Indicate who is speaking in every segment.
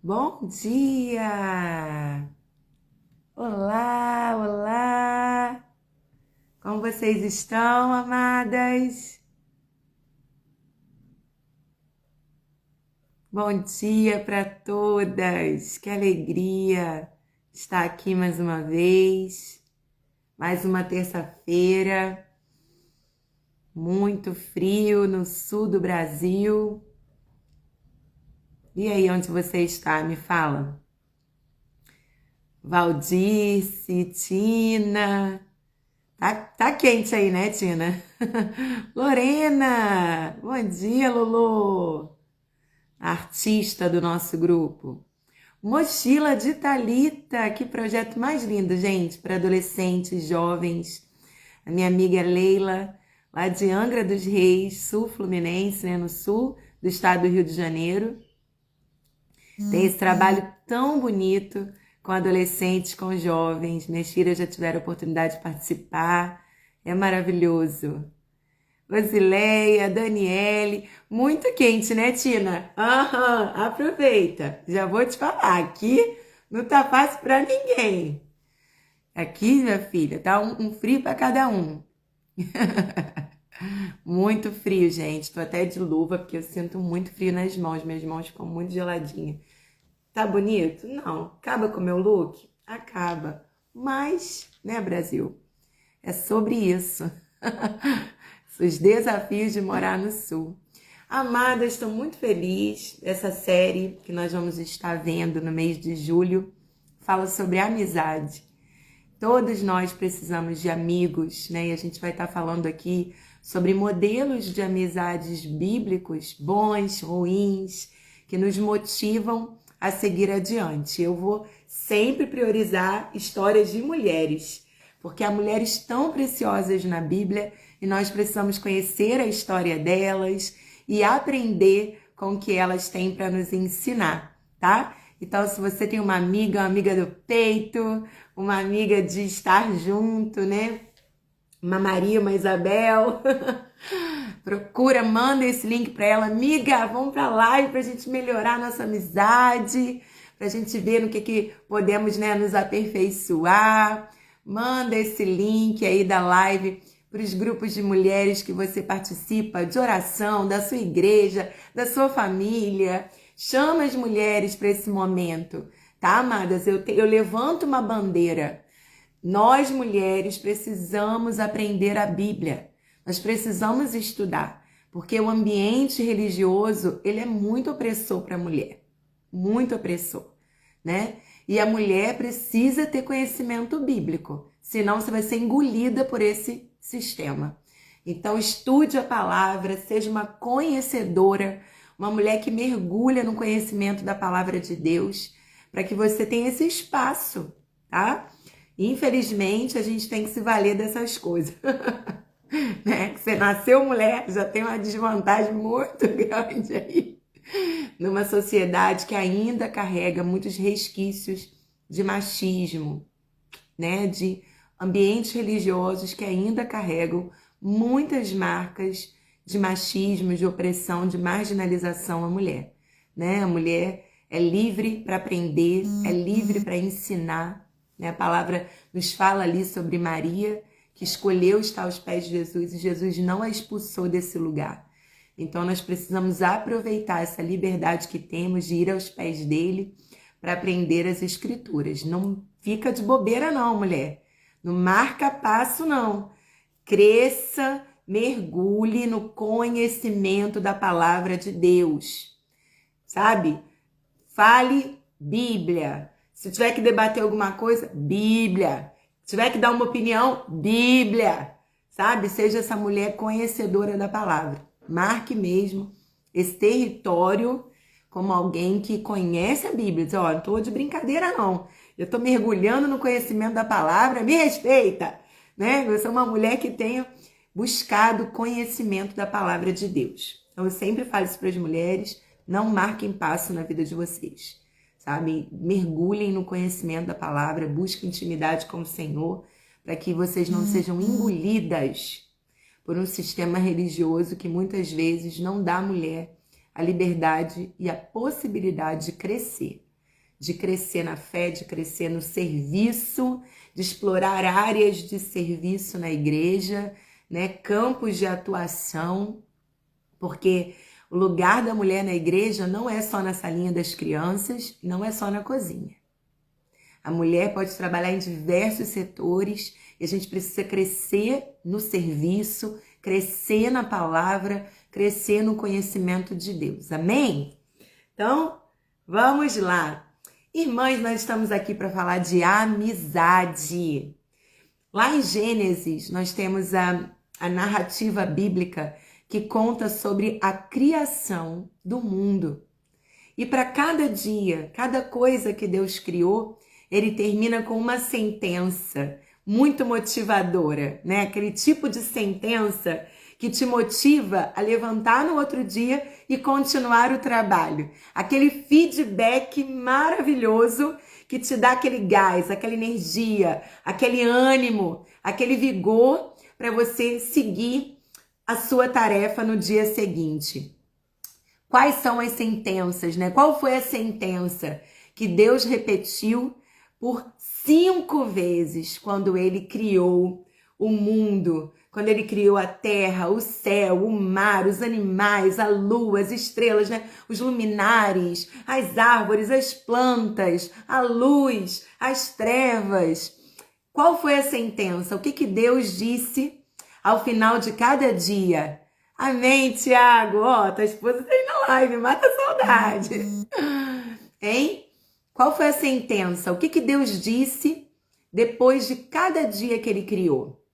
Speaker 1: Bom dia! Olá, olá! Como vocês estão, amadas? Bom dia para todas! Que alegria estar aqui mais uma vez, mais uma terça-feira, muito frio no sul do Brasil. E aí, onde você está? Me fala. Valdirce, Tina. Tá quente aí, né, Tina? Lorena! Bom dia, Lolo! Artista do nosso grupo. Mochila de Thalita, que projeto mais lindo, gente, para adolescentes, jovens. A minha amiga Leila, lá de Angra dos Reis, sul fluminense, né, no sul do estado do Rio de Janeiro. Tem esse trabalho tão bonito com adolescentes, com jovens. Minhas filhas já tiveram a oportunidade de participar. É maravilhoso. Rosileia, Daniele, muito quente, né, Tina? Aham, aproveita. Já vou te falar, aqui não tá fácil para ninguém. Aqui, minha filha, tá um frio para cada um. Muito frio, gente. Tô até de luva porque eu sinto muito frio nas mãos. Minhas mãos ficam muito geladinhas. Tá bonito? Não. Acaba com o meu look? Acaba. Mas, né, Brasil? É sobre isso. Os desafios de morar no Sul. Amada, estou muito feliz. Essa série que nós vamos estar vendo no mês de julho fala sobre amizade. Todos nós precisamos de amigos, né? E a gente vai estar falando aqui sobre modelos de amizades bíblicos, bons, ruins, que nos motivam a seguir adiante. Eu vou sempre priorizar histórias de mulheres, porque há mulheres tão preciosas na Bíblia e nós precisamos conhecer a história delas e aprender com o que elas têm para nos ensinar, tá? Então, se você tem uma amiga do peito, uma amiga de estar junto, né? Uma Maria, uma Isabel, procura, manda esse link para ela. Amiga, vamos para a live para a gente melhorar a nossa amizade, para a gente ver no que podemos, né, nos aperfeiçoar. Manda esse link aí da live para os grupos de mulheres que você participa, de oração, da sua igreja, da sua família. Chama as mulheres para esse momento, tá, amadas? Eu levanto uma bandeira. Nós, mulheres, precisamos aprender a Bíblia. Nós precisamos estudar, porque o ambiente religioso, ele é muito opressor para a mulher. Muito opressor, né? E a mulher precisa ter conhecimento bíblico, senão você vai ser engolida por esse sistema. Então, estude a palavra, seja uma conhecedora, uma mulher que mergulha no conhecimento da palavra de Deus, para que você tenha esse espaço, tá? Infelizmente, a gente tem que se valer dessas coisas. Né? Que você nasceu mulher, já tem uma desvantagem muito grande aí. Numa sociedade que ainda carrega muitos resquícios de machismo, né? De ambientes religiosos que ainda carregam muitas marcas de machismo, de opressão, de marginalização à mulher, né? A mulher é livre para aprender, é livre para ensinar, né? A palavra nos fala ali sobre Maria, que escolheu estar aos pés de Jesus e Jesus não a expulsou desse lugar. Então nós precisamos aproveitar essa liberdade que temos de ir aos pés dele para aprender as escrituras. Não fica de bobeira não, mulher. Não marca passo não. Cresça, mergulhe no conhecimento da palavra de Deus. Sabe? Fale Bíblia. Se tiver que debater alguma coisa, Bíblia. Se tiver que dar uma opinião, Bíblia. Sabe? Seja essa mulher conhecedora da palavra. Marque mesmo esse território como alguém que conhece a Bíblia. Diz, ó, não tô de brincadeira não. Eu tô mergulhando no conhecimento da palavra, me respeita, né? Eu sou uma mulher que tenho buscado conhecimento da palavra de Deus. Então eu sempre falo isso para as mulheres, não marquem passo na vida de vocês, sabe? Mergulhem no conhecimento da palavra, busquem intimidade com o Senhor, para que vocês não sejam engolidas por um sistema religioso que muitas vezes não dá à mulher a liberdade e a possibilidade de crescer. de crescer na fé, de crescer no serviço, de explorar áreas de serviço na igreja, né? Campos de atuação, porque o lugar da mulher na igreja não é só na salinha das crianças, não é só na cozinha. A mulher pode trabalhar em diversos setores e a gente precisa crescer no serviço, crescer na palavra, crescer no conhecimento de Deus. Amém? Então, vamos lá. Irmãs, nós estamos aqui para falar de amizade. Lá em Gênesis, nós temos a narrativa bíblica que conta sobre a criação do mundo. E para cada dia, cada coisa que Deus criou, ele termina com uma sentença muito motivadora, né? Aquele tipo de sentença que te motiva a levantar no outro dia e continuar o trabalho. Aquele feedback maravilhoso que te dá aquele gás, aquela energia, aquele ânimo, aquele vigor para você seguir a sua tarefa no dia seguinte. Quais são as sentenças, né? Qual foi a sentença que Deus repetiu por 5 vezes quando ele criou o mundo, quando ele criou a terra, o céu, o mar, os animais, a lua, as estrelas, né? Os luminares, as árvores, as plantas, a luz, as trevas. Qual foi a sentença? O que Deus disse ao final de cada dia? Amém, Tiago? Ó, tua esposa tá aí na live, mata a saudade. Hein? Qual foi a sentença? O que Deus disse depois de cada dia que ele criou?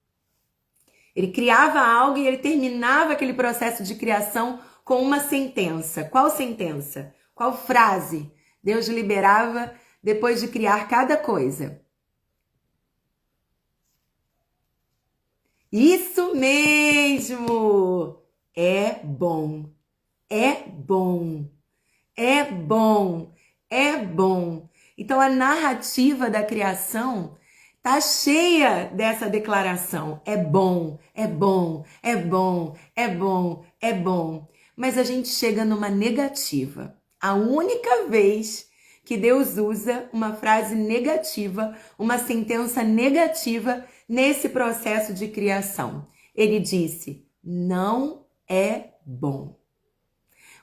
Speaker 1: Ele criava algo e ele terminava aquele processo de criação com uma sentença. Qual sentença? Qual frase Deus liberava depois de criar cada coisa? Isso mesmo! É bom, é bom, é bom, é bom. Então a narrativa da criação tá cheia dessa declaração. É bom, é bom, é bom, é bom, é bom. Mas a gente chega numa negativa. A única vez que Deus usa uma frase negativa, uma sentença negativa nesse processo de criação. Ele disse, não é bom.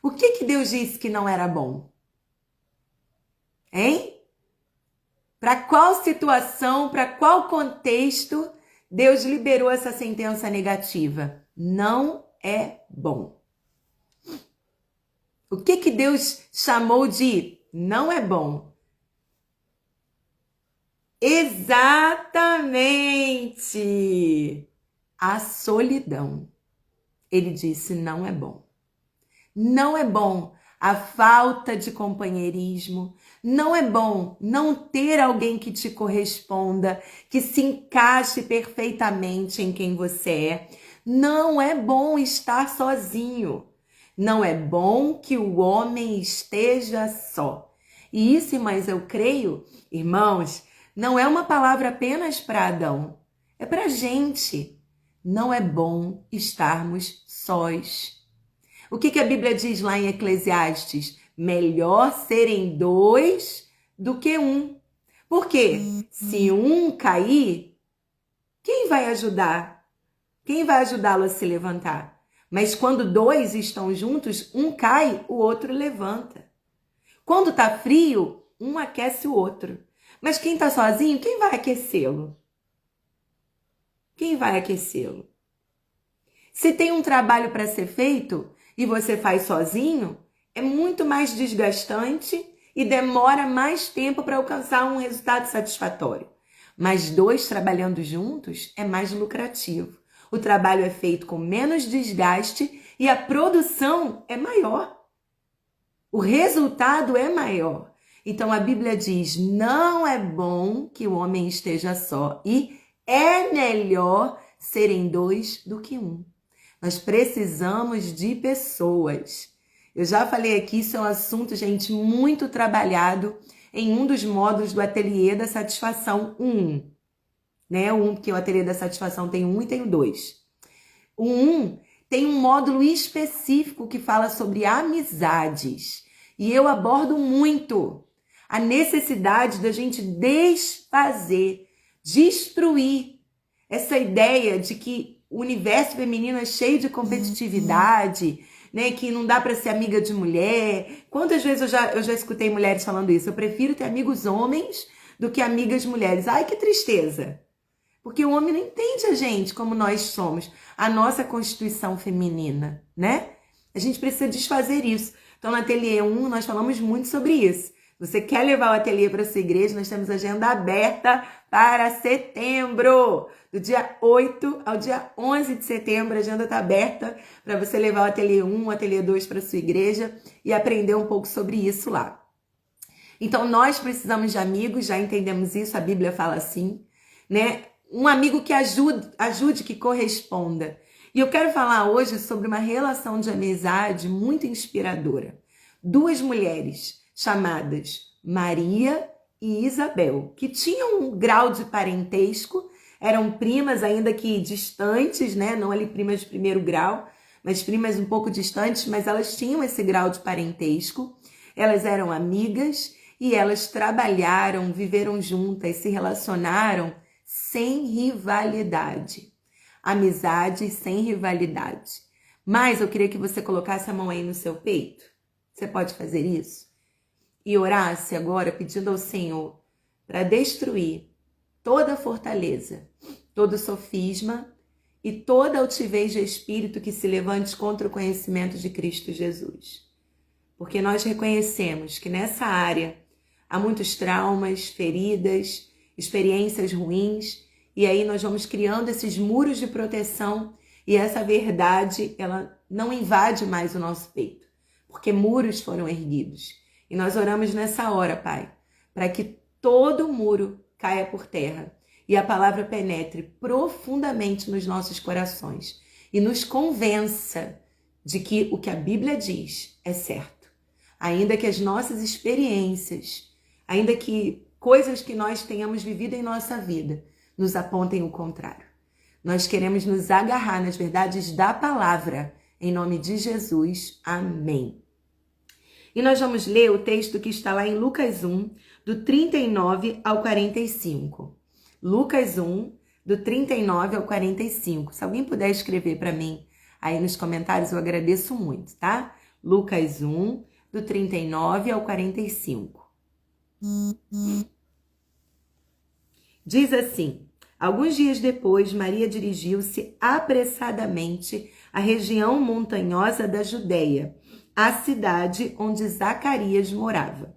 Speaker 1: O que Deus disse que não era bom? Hein? Para qual situação, para qual contexto Deus liberou essa sentença negativa? Não é bom. O que Deus chamou de não é bom? Exatamente! A solidão. Ele disse, não é bom. Não é bom a falta de companheirismo. Não é bom não ter alguém que te corresponda, que se encaixe perfeitamente em quem você é. Não é bom estar sozinho. Não é bom que o homem esteja só. E isso, irmãs, eu creio, irmãos, não é uma palavra apenas para Adão. É para a gente. Não é bom estarmos sós. O que a Bíblia diz lá em Eclesiastes? Melhor serem 2 do que 1. Por quê? Se um cair, quem vai ajudar? Quem vai ajudá-lo a se levantar? Mas quando 2 estão juntos, um cai, o outro levanta. Quando tá frio, um aquece o outro. Mas quem tá sozinho, quem vai aquecê-lo? Quem vai aquecê-lo? Se tem um trabalho para ser feito e você faz sozinho, é muito mais desgastante e demora mais tempo para alcançar um resultado satisfatório. Mas 2 trabalhando juntos é mais lucrativo. O trabalho é feito com menos desgaste e a produção é maior. O resultado é maior. Então a Bíblia diz, não é bom que o homem esteja só e é melhor serem 2 do que 1. Nós precisamos de pessoas. Eu já falei aqui, isso é um assunto, gente, muito trabalhado em um dos módulos do Ateliê da Satisfação 1. Né? Porque o Ateliê da Satisfação tem 1 e tem o 2. O 1 tem um módulo específico que fala sobre amizades. E eu abordo muito a necessidade da gente desfazer, destruir essa ideia de que o universo feminino é cheio de competitividade, né, que não dá para ser amiga de mulher. Quantas vezes eu já escutei mulheres falando isso? Eu prefiro ter amigos homens do que amigas mulheres. Ai, que tristeza! Porque o homem não entende a gente como nós somos, a nossa constituição feminina, né? A gente precisa desfazer isso. Então, no Ateliê 1, nós falamos muito sobre isso. Você quer levar o ateliê para a sua igreja? Nós temos agenda aberta para setembro. Do dia 8 ao dia 11 de setembro, a agenda está aberta para você levar o Ateliê 1, o Ateliê 2 para a sua igreja e aprender um pouco sobre isso lá. Então, nós precisamos de amigos, já entendemos isso, a Bíblia fala assim, né? Um amigo que ajude, que corresponda. E eu quero falar hoje sobre uma relação de amizade muito inspiradora. Duas mulheres chamadas Maria e Isabel, que tinham um grau de parentesco, eram primas ainda que distantes, né? Não ali primas de primeiro grau, mas primas um pouco distantes, mas elas tinham esse grau de parentesco. Elas eram amigas e elas trabalharam, viveram juntas, se relacionaram sem rivalidade. Amizade sem rivalidade. Mas eu queria que você colocasse a mão aí no seu peito. Você pode fazer isso? E orasse agora pedindo ao Senhor para destruir toda fortaleza, todo sofisma e toda altivez de espírito que se levante contra o conhecimento de Cristo Jesus. Porque nós reconhecemos que nessa área há muitos traumas, feridas, experiências ruins, e aí nós vamos criando esses muros de proteção e essa verdade, ela não invade mais o nosso peito, porque muros foram erguidos. E nós oramos nessa hora, Pai, para que todo muro caia por terra e a palavra penetre profundamente nos nossos corações e nos convença de que o que a Bíblia diz é certo. Ainda que as nossas experiências, ainda que coisas que nós tenhamos vivido em nossa vida nos apontem o contrário. Nós queremos nos agarrar nas verdades da palavra, em nome de Jesus. Amém. E nós vamos ler o texto que está lá em Lucas 1, do 39 ao 45. Lucas 1, do 39 ao 45. Se alguém puder escrever para mim aí nos comentários, eu agradeço muito, tá? Lucas 1, do 39 ao 45. Diz assim: alguns dias depois, Maria dirigiu-se apressadamente à região montanhosa da Judéia, à cidade onde Zacarias morava.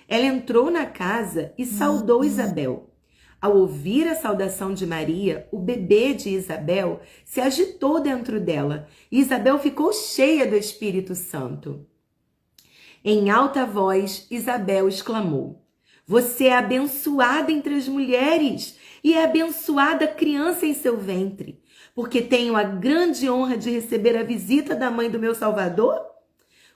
Speaker 1: Ela entrou na casa e saudou Isabel. Ao ouvir a saudação de Maria, o bebê de Isabel se agitou dentro dela e Isabel ficou cheia do Espírito Santo. Em alta voz, Isabel exclamou: você é abençoada entre as mulheres e é abençoada a criança em seu ventre, porque tenho a grande honra de receber a visita da mãe do meu Salvador?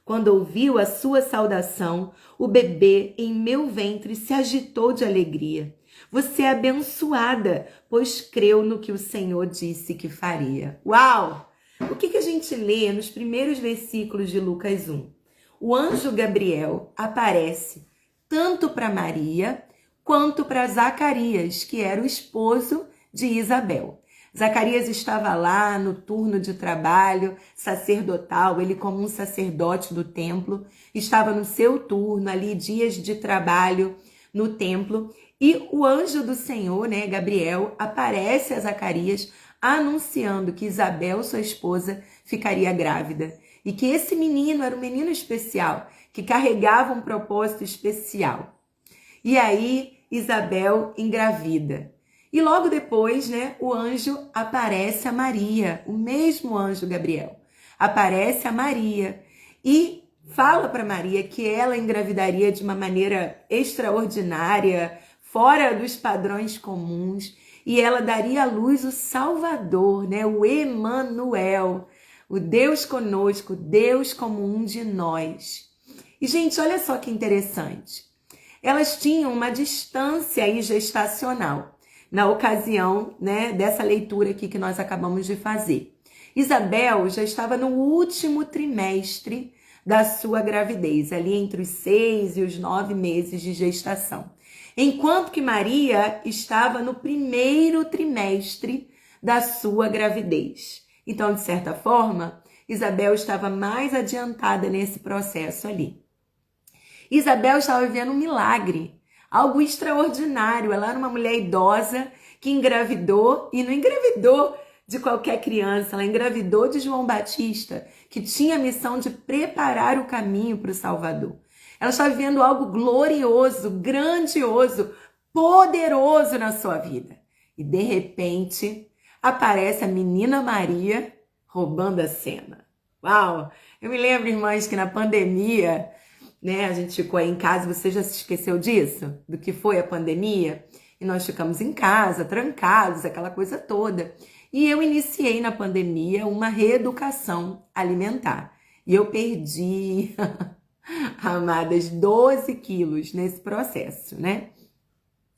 Speaker 1: Quando ouviu a sua saudação, o bebê em meu ventre se agitou de alegria. Você é abençoada, pois creu no que o Senhor disse que faria. Uau! O que a gente lê nos primeiros versículos de Lucas 1? O anjo Gabriel aparece tanto para Maria quanto para Zacarias, que era o esposo de Isabel. Zacarias estava lá no turno de trabalho sacerdotal, ele como um sacerdote do templo, estava no seu turno ali, dias de trabalho no templo, e o anjo do Senhor, né, Gabriel, aparece a Zacarias anunciando que Isabel, sua esposa, ficaria grávida e que esse menino era um menino especial, que carregava um propósito especial. E aí, Isabel engravida. E logo depois, né, o anjo aparece a Maria, o mesmo anjo Gabriel, aparece a Maria e fala para Maria que ela engravidaria de uma maneira extraordinária, fora dos padrões comuns, e ela daria à luz o Salvador, né, o Emanuel, o Deus conosco, Deus como um de nós. E, gente, olha só que interessante. Elas tinham uma distância aí gestacional na ocasião, né, dessa leitura aqui que nós acabamos de fazer. Isabel já estava no último trimestre da sua gravidez, ali entre os 6 e os 9 meses de gestação. Enquanto que Maria estava no primeiro trimestre da sua gravidez. Então, de certa forma, Isabel estava mais adiantada nesse processo ali. Isabel estava vivendo um milagre, algo extraordinário. Ela era uma mulher idosa que engravidou, e não engravidou de qualquer criança, ela engravidou de João Batista, que tinha a missão de preparar o caminho para o Salvador. Ela estava vivendo algo glorioso, grandioso, poderoso na sua vida. E de repente, aparece a menina Maria roubando a cena. Uau! Eu me lembro, irmãs, que na pandemia, né, a gente ficou aí em casa. Você já se esqueceu disso? Do que foi a pandemia? E nós ficamos em casa, trancados, aquela coisa toda. E eu iniciei na pandemia uma reeducação alimentar. E eu perdi, amadas, 12 quilos nesse processo, né?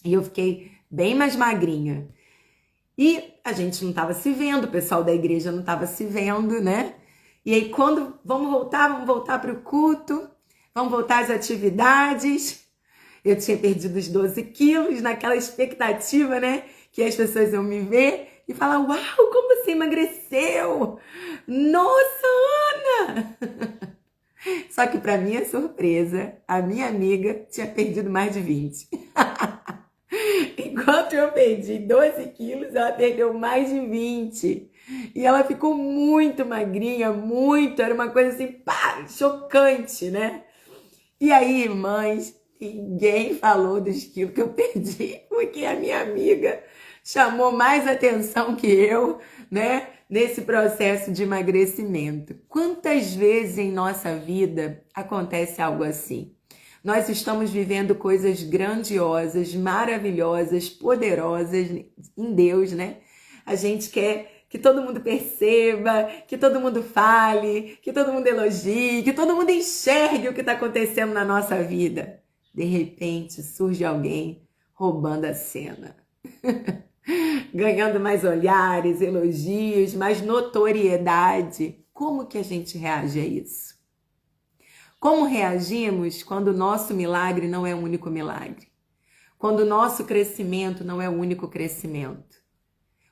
Speaker 1: E eu fiquei bem mais magrinha. E a gente não estava se vendo, o pessoal da igreja não estava se vendo, né? E aí quando vamos voltar para o culto, vamos voltar às atividades. Eu tinha perdido os 12 quilos naquela expectativa, né? Que as pessoas iam me ver e falar: uau, como você emagreceu! Nossa, Ana! Só que para minha surpresa, a minha amiga tinha perdido mais de 20. Enquanto eu perdi 12 quilos, ela perdeu mais de 20. E ela ficou muito magrinha, muito. Era uma coisa assim, pá, chocante, né? E aí, irmãs, ninguém falou dos quilos que eu perdi, porque a minha amiga chamou mais atenção que eu, né? Nesse processo de emagrecimento. Quantas vezes em nossa vida acontece algo assim? Nós estamos vivendo coisas grandiosas, maravilhosas, poderosas em Deus, né? A gente quer que todo mundo perceba, que todo mundo fale, que todo mundo elogie, que todo mundo enxergue o que está acontecendo na nossa vida. De repente, surge alguém roubando a cena. Ganhando mais olhares, elogios, mais notoriedade. Como que a gente reage a isso? Como reagimos quando o nosso milagre não é o único milagre? Quando o nosso crescimento não é o único crescimento?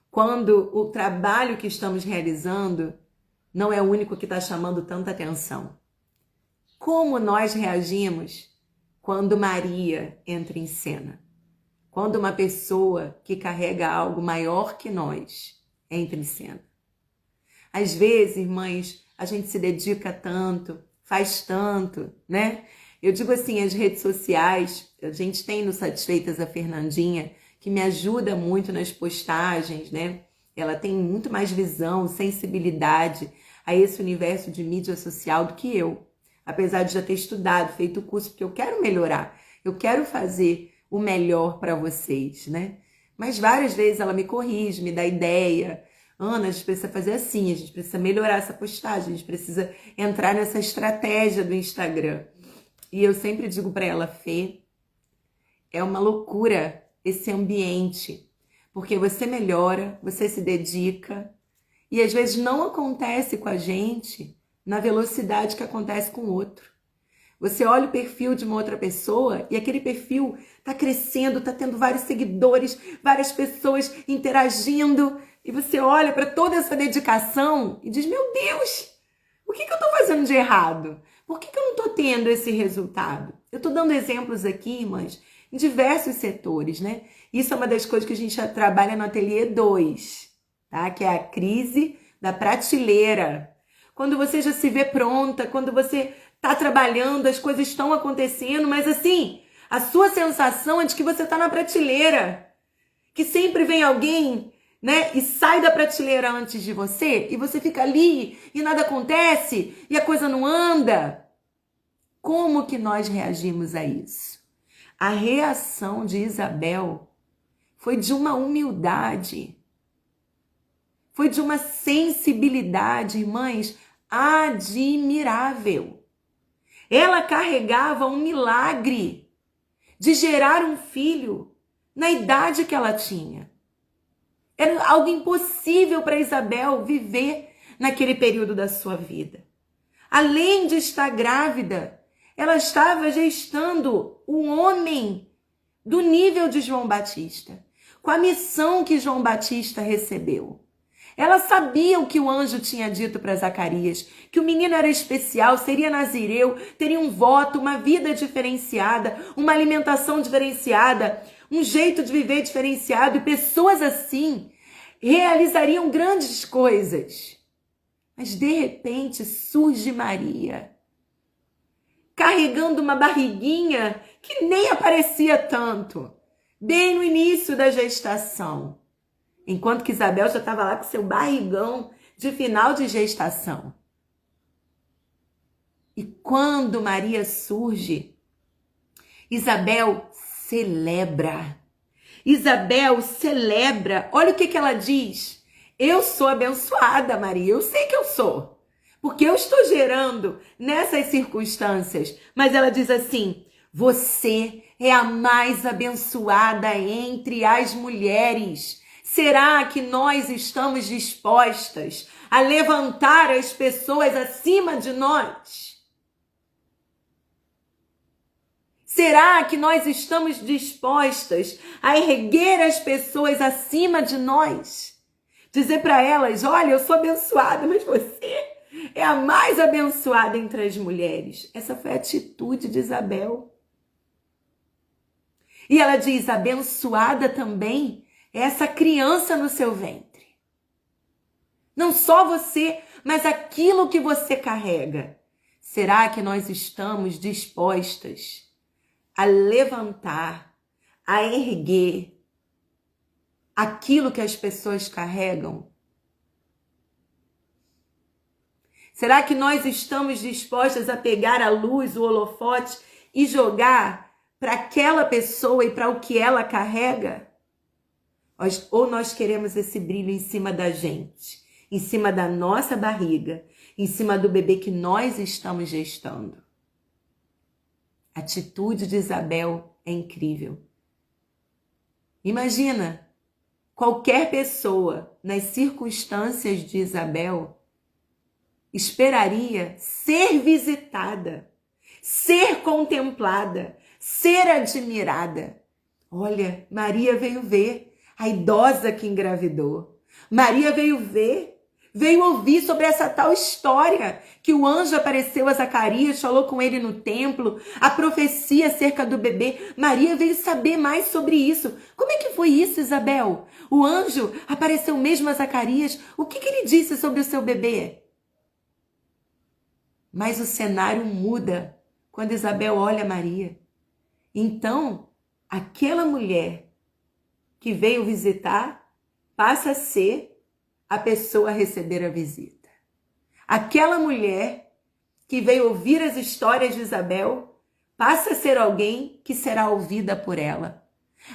Speaker 1: Quando o trabalho que estamos realizando não é o único que está chamando tanta atenção? Como nós reagimos quando Maria entra em cena? Quando uma pessoa que carrega algo maior que nós entra em cena? Às vezes, irmãs, a gente se dedica tanto, faz tanto, né? Eu digo assim, as redes sociais, a gente tem no Satisfeitas a Fernandinha, que me ajuda muito nas postagens, né? Ela tem muito mais visão, sensibilidade a esse universo de mídia social do que eu. Apesar de já ter estudado, feito o curso, porque eu quero melhorar, eu quero fazer o melhor para vocês, né? Mas várias vezes ela me corrige, me dá ideia. Ana, a gente precisa fazer assim, a gente precisa melhorar essa postagem, a gente precisa entrar nessa estratégia do Instagram. E eu sempre digo para ela: Fê, é uma loucura esse ambiente, porque você melhora, você se dedica, e às vezes não acontece com a gente na velocidade que acontece com o outro. Você olha o perfil de uma outra pessoa e aquele perfil está crescendo, está tendo vários seguidores, várias pessoas interagindo, e você olha para toda essa dedicação e diz: meu Deus, o que eu estou fazendo de errado? Por que eu não estou tendo esse resultado? Eu estou dando exemplos aqui, irmãs, em diversos setores, né? Isso é uma das coisas que a gente já trabalha no Ateliê 2, tá? Que é a crise da prateleira. Quando você já se vê pronta, quando você está trabalhando, as coisas estão acontecendo, mas assim, a sua sensação é de que você está na prateleira, que sempre vem alguém, né, e sai da prateleira antes de você, e você fica ali, e nada acontece, e a coisa não anda. Como que nós reagimos a isso? A reação de Isabel foi de uma humildade, foi de uma sensibilidade, irmãs, admirável. Ela carregava um milagre de gerar um filho na idade que ela tinha. Era algo impossível para Isabel viver naquele período da sua vida. Além de estar grávida, ela estava gestando um homem do nível de João Batista, com a missão que João Batista recebeu. Ela sabia o que o anjo tinha dito para Zacarias, que o menino era especial, seria nazireu, teria um voto, uma vida diferenciada, uma alimentação diferenciada, um jeito de viver diferenciado, e pessoas assim realizariam grandes coisas. Mas de repente surge Maria, carregando uma barriguinha que nem aparecia tanto, bem no início da gestação. Enquanto que Isabel já estava lá com seu barrigão de final de gestação. E quando Maria surge, Isabel celebra. Isabel celebra. Olha o que ela diz. Eu sou abençoada, Maria. Eu sei que eu sou. Porque eu estou gerando nessas circunstâncias. Mas ela diz assim: você é a mais abençoada entre as mulheres. Será que nós estamos dispostas a levantar as pessoas acima de nós? Será que nós estamos dispostas a erguer as pessoas acima de nós? Dizer para elas: olha, eu sou abençoada, mas você é a mais abençoada entre as mulheres. Essa foi a atitude de Isabel. E ela diz: abençoada também essa criança no seu ventre. Não só você, mas aquilo que você carrega. Será que nós estamos dispostas a levantar, a erguer aquilo que as pessoas carregam? Será que nós estamos dispostas a pegar a luz, o holofote e jogar para aquela pessoa e para o que ela carrega? Ou nós queremos esse brilho em cima da gente, em cima da nossa barriga, em cima do bebê que nós estamos gestando? A atitude de Isabel é incrível. Imagina, qualquer pessoa nas circunstâncias de Isabel esperaria ser visitada, ser contemplada, ser admirada. Olha, Maria veio ver a idosa que engravidou. Maria veio ver, veio ouvir sobre essa tal história que o anjo apareceu a Zacarias, falou com ele no templo, a profecia acerca do bebê. Maria veio saber mais sobre isso. Como é que foi isso, Isabel? O anjo apareceu mesmo a Zacarias? O que ele disse sobre o seu bebê? Mas o cenário muda quando Isabel olha Maria. Então, aquela mulher que veio visitar passa a ser a pessoa a receber a visita. Aquela mulher que veio ouvir as histórias de Isabel passa a ser alguém que será ouvida por ela.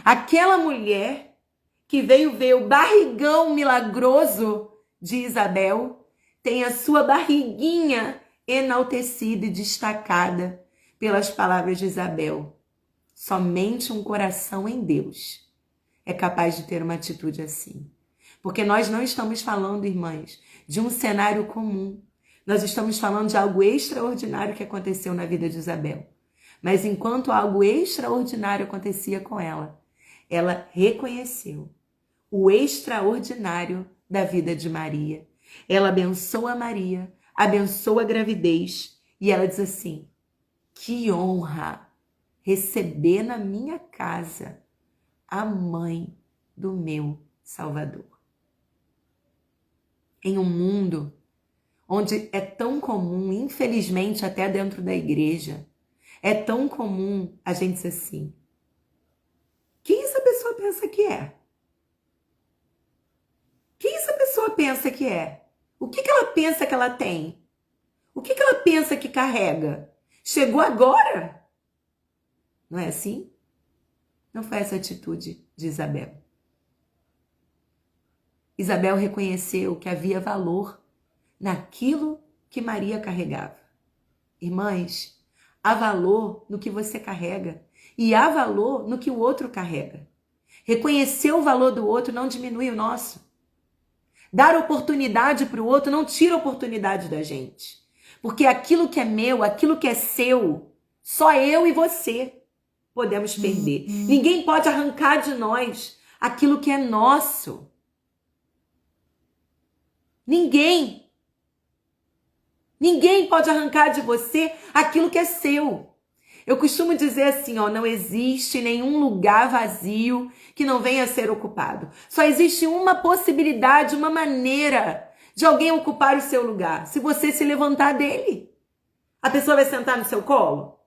Speaker 1: Aquela mulher que veio ver o barrigão milagroso de Isabel tem a sua barriguinha enaltecida e destacada pelas palavras de Isabel. Somente um coração em Deus é capaz de ter uma atitude assim. Porque nós não estamos falando, irmãs, de um cenário comum. Nós estamos falando de algo extraordinário que aconteceu na vida de Isabel. Mas enquanto algo extraordinário acontecia com ela, ela reconheceu o extraordinário da vida de Maria. Ela abençoa Maria, abençoa a gravidez e ela diz assim: que honra receber na minha casa a mãe do meu Salvador. Em um mundo onde é tão comum, infelizmente até dentro da igreja, é tão comum a gente dizer assim: quem essa pessoa pensa que é? Quem essa pessoa pensa que é? O que ela pensa que ela tem? O que ela pensa que carrega? Chegou agora? Não é assim? Não foi essa a atitude de Isabel. Isabel reconheceu que havia valor naquilo que Maria carregava. Irmãs, há valor no que você carrega e há valor no que o outro carrega. Reconhecer o valor do outro não diminui o nosso. Dar oportunidade para o outro não tira a oportunidade da gente. Porque aquilo que é meu, aquilo que é seu, só eu e você podemos perder. Ninguém pode arrancar de nós aquilo que é nosso. Ninguém. Ninguém pode arrancar de você aquilo que é seu. Eu costumo dizer assim, ó, não existe nenhum lugar vazio que não venha a ser ocupado. Só existe uma possibilidade, uma maneira de alguém ocupar o seu lugar. Se você se levantar dele. A pessoa vai sentar no seu colo?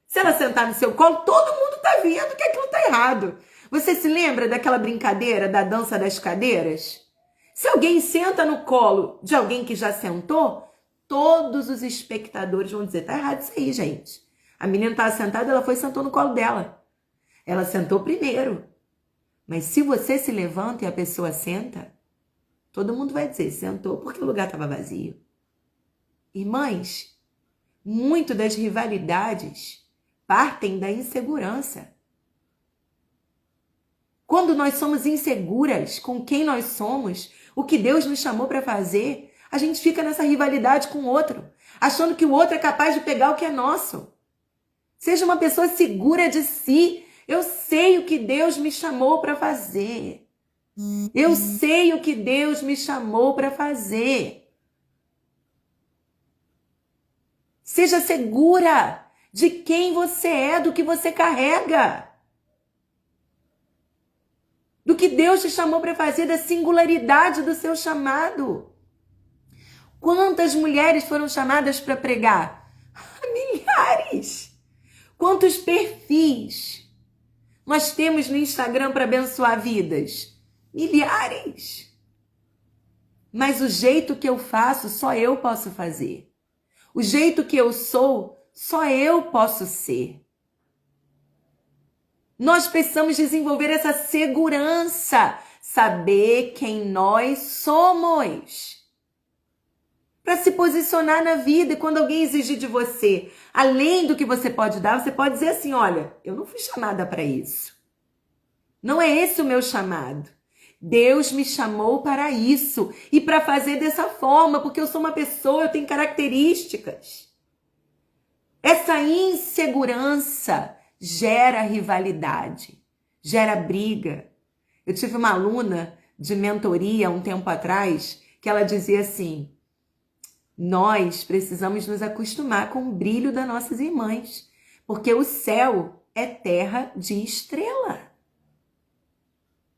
Speaker 1: Se ela sentar no seu colo, todo mundo tá vendo que aquilo tá errado. Você se lembra daquela brincadeira da dança das cadeiras? Se alguém senta no colo de alguém que já sentou, todos os espectadores vão dizer, tá errado isso aí, gente. A menina estava sentada, ela foi e sentou no colo dela. Ela sentou primeiro. Mas se você se levanta e a pessoa senta, todo mundo vai dizer, sentou porque o lugar estava vazio. Irmãs, muito das rivalidades partem da insegurança. Quando nós somos inseguras com quem nós somos, o que Deus nos chamou para fazer, a gente fica nessa rivalidade com o outro, achando que o outro é capaz de pegar o que é nosso. Seja uma pessoa segura de si. Eu sei o que Deus me chamou para fazer. Eu sei o que Deus me chamou para fazer. Seja segura de quem você é, do que você carrega. Do que Deus te chamou para fazer, da singularidade do seu chamado. Quantas mulheres foram chamadas para pregar? Milhares! Quantos perfis nós temos no Instagram para abençoar vidas? Milhares! Mas o jeito que eu faço, só eu posso fazer. O jeito que eu sou, só eu posso ser. Nós precisamos desenvolver essa segurança, saber quem nós somos. Para se posicionar na vida, e quando alguém exigir de você, além do que você pode dar, você pode dizer assim, olha, eu não fui chamada para isso. Não é esse o meu chamado. Deus me chamou para isso e para fazer dessa forma, porque eu sou uma pessoa, eu tenho características. Essa insegurança gera rivalidade, gera briga. Eu tive uma aluna de mentoria um tempo atrás que ela dizia assim, nós precisamos nos acostumar com o brilho das nossas irmãs, porque o céu é terra de estrela.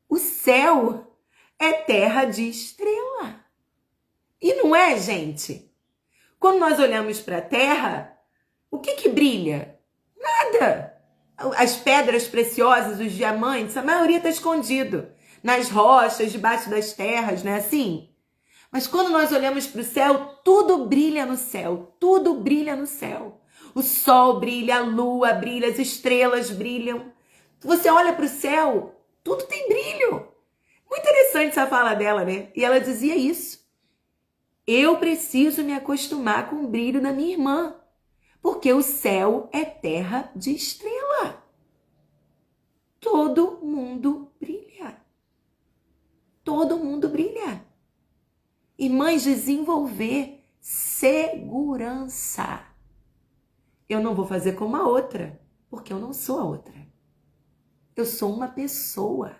Speaker 1: O céu é terra de estrela. E não é, gente? Quando nós olhamos para a terra, o que brilha? Nada. As pedras preciosas, os diamantes, a maioria está escondido nas rochas, debaixo das terras, não é assim? Mas quando nós olhamos para o céu, tudo brilha no céu, tudo brilha no céu. O sol brilha, a lua brilha, as estrelas brilham. Você olha para o céu, tudo tem brilho. Muito interessante essa fala dela, né? E ela dizia isso. Eu preciso me acostumar com o brilho da minha irmã, porque o céu é terra de estrela. Todo mundo brilha. Todo mundo brilha. Irmãs, desenvolver segurança. Eu não vou fazer como a outra, porque eu não sou a outra. Eu sou uma pessoa.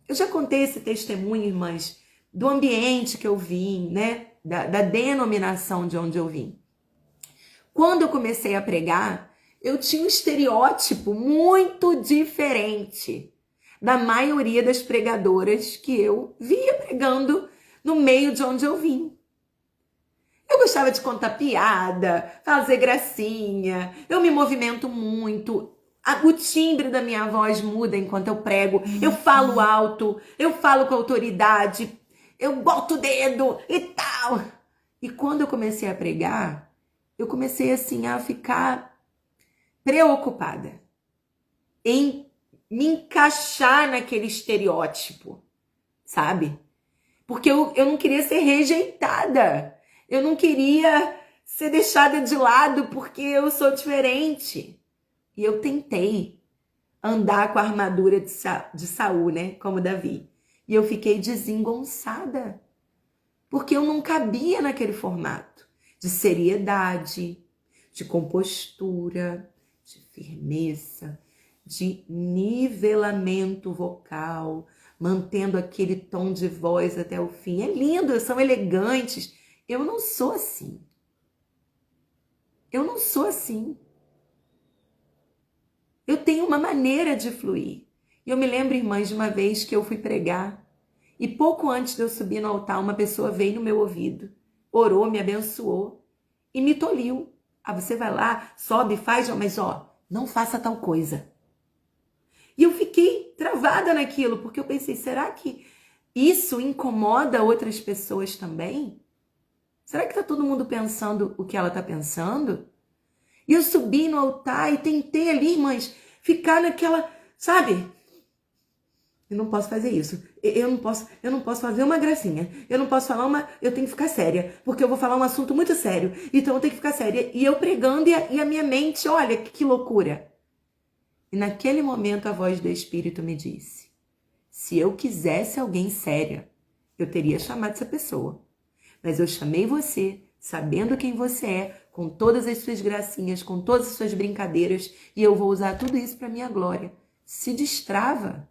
Speaker 1: Eu já contei esse testemunho, irmãs, do ambiente que eu vim, né? Da denominação de onde eu vim. Quando eu comecei a pregar, eu tinha um estereótipo muito diferente da maioria das pregadoras que eu via pregando no meio de onde eu vim. Eu gostava de contar piada, fazer gracinha, eu me movimento muito, o timbre da minha voz muda enquanto eu prego, eu falo alto, eu falo com autoridade, eu boto o dedo e tal. E quando eu comecei a pregar, eu comecei assim a ficar preocupada em me encaixar naquele estereótipo, sabe? Porque eu não queria ser rejeitada. Eu não queria ser deixada de lado porque eu sou diferente. E eu tentei andar com a armadura de Saul, né? Como Davi. E eu fiquei desengonçada. Porque eu não cabia naquele formato. de seriedade, de compostura, de firmeza, de nivelamento vocal, mantendo aquele tom de voz até o fim. É lindo, são elegantes. Eu não sou assim. Eu não sou assim. Eu tenho uma maneira de fluir. E eu me lembro, irmãs, de uma vez que eu fui pregar e pouco antes de eu subir no altar, uma pessoa veio no meu ouvido, orou, me abençoou e me tolhiu. Ah, você vai lá, sobe, faz, mas não faça tal coisa. E eu fiquei travada naquilo, porque eu pensei, será que isso incomoda outras pessoas também? Será que tá todo mundo pensando o que ela tá pensando? E eu subi no altar e tentei ali, irmãs, ficar naquela, sabe? Eu não posso fazer isso. Eu não posso fazer uma gracinha. Eu não posso falar eu tenho que ficar séria, porque eu vou falar um assunto muito sério. Então eu tenho que ficar séria. E eu pregando e a minha mente, olha, que loucura. E naquele momento a voz do Espírito me disse: se eu quisesse alguém séria, eu teria chamado essa pessoa. Mas eu chamei você, sabendo quem você é, com todas as suas gracinhas, com todas as suas brincadeiras, e eu vou usar tudo isso para minha glória. Se destrava.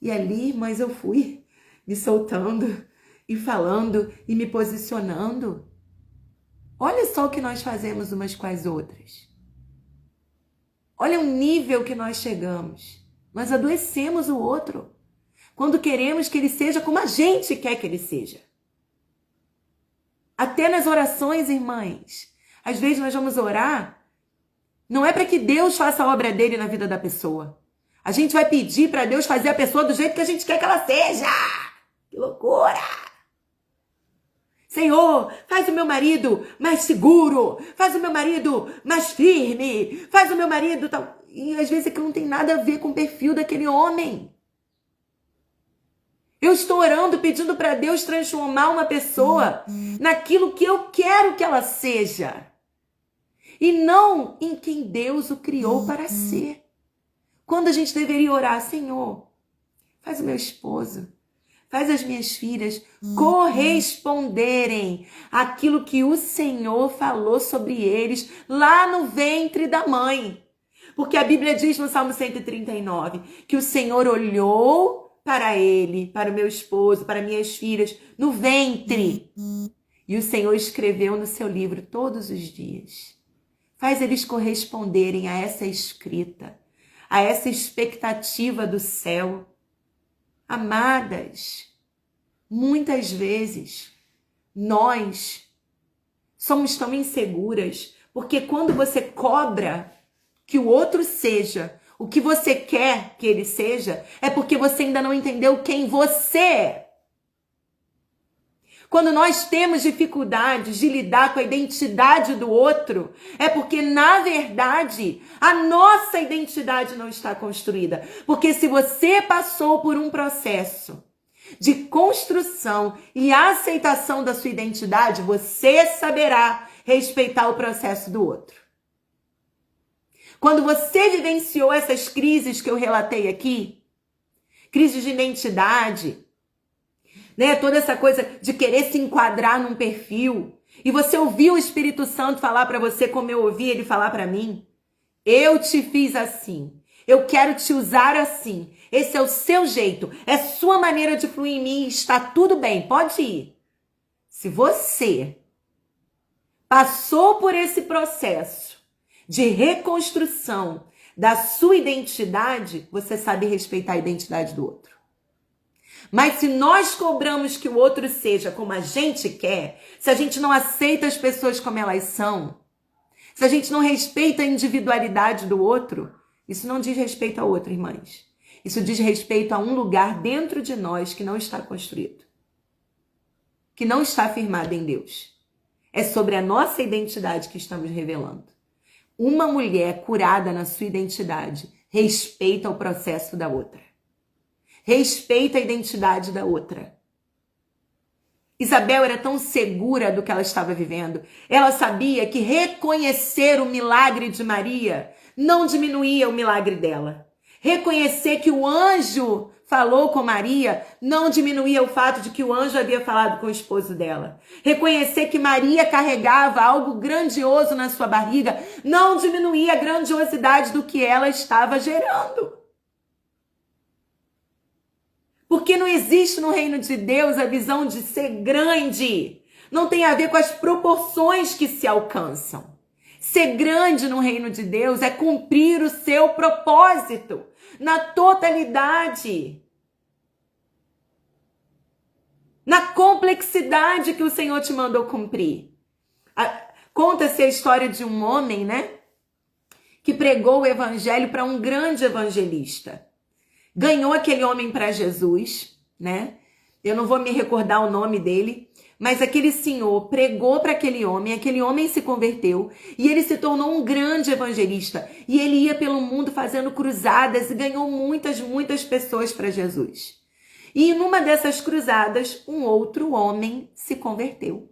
Speaker 1: E ali, mas eu fui me soltando e falando e me posicionando. Olha só o que nós fazemos umas com as outras. Olha o nível que nós chegamos. Nós adoecemos o outro quando queremos que ele seja como a gente quer que ele seja. Até nas orações, irmãs. Às vezes nós vamos orar, não é para que Deus faça a obra dele na vida da pessoa. A gente vai pedir para Deus fazer a pessoa do jeito que a gente quer que ela seja. Que loucura! Senhor, faz o meu marido mais seguro, faz o meu marido mais firme, faz o meu marido tal. E às vezes aquilo não tem nada a ver com o perfil daquele homem. Eu estou orando, pedindo para Deus transformar uma pessoa naquilo que eu quero que ela seja. E não em quem Deus o criou para ser. Quando a gente deveria orar, Senhor, faz o meu esposo, faz as minhas filhas corresponderem àquilo que o Senhor falou sobre eles lá no ventre da mãe. Porque a Bíblia diz no Salmo 139 que o Senhor olhou para ele, para o meu esposo, para minhas filhas, no ventre. E o Senhor escreveu no seu livro todos os dias. Faz eles corresponderem a essa escrita, a essa expectativa do céu. Amadas, muitas vezes nós somos tão inseguras, porque quando você cobra que o outro seja o que você quer que ele seja, é porque você ainda não entendeu quem você é. Quando nós temos dificuldades de lidar com a identidade do outro, é porque, na verdade, a nossa identidade não está construída. Porque se você passou por um processo de construção e aceitação da sua identidade, você saberá respeitar o processo do outro. Quando você vivenciou essas crises que eu relatei aqui, crises de identidade, né, toda essa coisa de querer se enquadrar num perfil, e você ouviu o Espírito Santo falar para você como eu ouvi ele falar para mim, eu te fiz assim, eu quero te usar assim, esse é o seu jeito, é sua maneira de fluir em mim, está tudo bem, pode ir. Se você passou por esse processo de reconstrução da sua identidade, você sabe respeitar a identidade do outro. Mas se nós cobramos que o outro seja como a gente quer, se a gente não aceita as pessoas como elas são, se a gente não respeita a individualidade do outro, isso não diz respeito ao outro, irmãs. Isso diz respeito a um lugar dentro de nós que não está construído, que não está firmado em Deus. É sobre a nossa identidade que estamos revelando. Uma mulher curada na sua identidade respeita o processo da outra. Respeita a identidade da outra. Isabel era tão segura do que ela estava vivendo. Ela sabia que reconhecer o milagre de Maria não diminuía o milagre dela. Reconhecer que o anjo falou com Maria não diminuía o fato de que o anjo havia falado com o esposo dela. Reconhecer que Maria carregava algo grandioso na sua barriga não diminuía a grandiosidade do que ela estava gerando. Porque não existe no reino de Deus a visão de ser grande. Não tem a ver com as proporções que se alcançam. Ser grande no reino de Deus é cumprir o seu propósito na totalidade, na complexidade que o Senhor te mandou cumprir. Conta-se a história de um homem, né, que pregou o evangelho para um grande evangelista. Ganhou aquele homem para Jesus, né? Eu não vou me recordar o nome dele, mas aquele senhor pregou para aquele homem se converteu e ele se tornou um grande evangelista. E ele ia pelo mundo fazendo cruzadas e ganhou muitas pessoas para Jesus. E numa dessas cruzadas, um outro homem se converteu.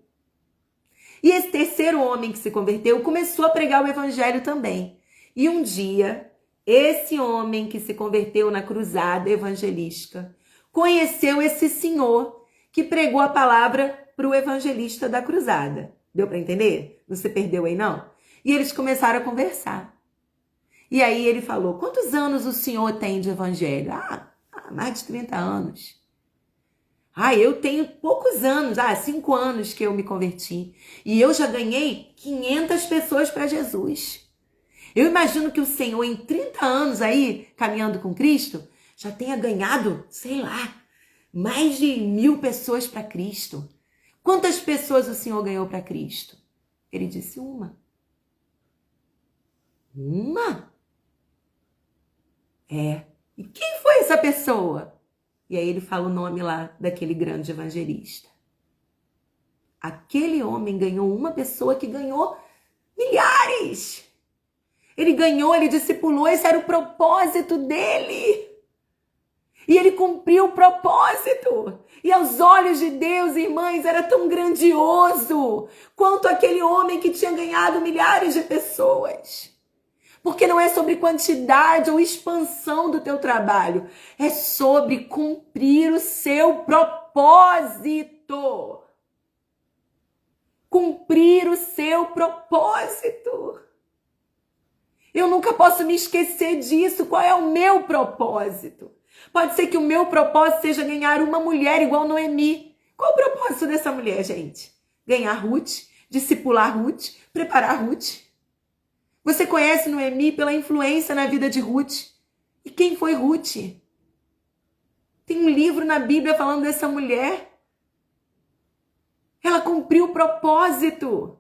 Speaker 1: E esse terceiro homem que se converteu começou a pregar o evangelho também. E um dia, esse homem que se converteu na cruzada evangelística conheceu esse senhor que pregou a palavra para o evangelista da cruzada. Deu para entender? Não se perdeu aí, não? E eles começaram a conversar. E aí ele falou, quantos anos o senhor tem de evangelho? Mais de 30 anos. Eu tenho poucos anos, 5 anos que eu me converti. E eu já ganhei 500 pessoas para Jesus. Eu imagino que o Senhor, em 30 anos aí, caminhando com Cristo, já tenha ganhado, sei lá, mais de 1.000 pessoas para Cristo. Quantas pessoas o Senhor ganhou para Cristo? Ele disse uma. Uma? E quem foi essa pessoa? E aí ele fala o nome lá daquele grande evangelista. Aquele homem ganhou uma pessoa que ganhou milhares. Ele discipulou, esse era o propósito dele. E ele cumpriu o propósito. E aos olhos de Deus, irmãs, era tão grandioso quanto aquele homem que tinha ganhado milhares de pessoas. Porque não é sobre quantidade ou expansão do teu trabalho. É sobre cumprir o seu propósito. Cumprir o seu propósito. Eu nunca posso me esquecer disso. Qual é o meu propósito? Pode ser que o meu propósito seja ganhar uma mulher igual Noemi. Qual o propósito dessa mulher, gente? Ganhar Ruth, discipular Ruth, preparar Ruth. Você conhece Noemi pela influência na vida de Ruth. E quem foi Ruth? Tem um livro na Bíblia falando dessa mulher. Ela cumpriu o propósito.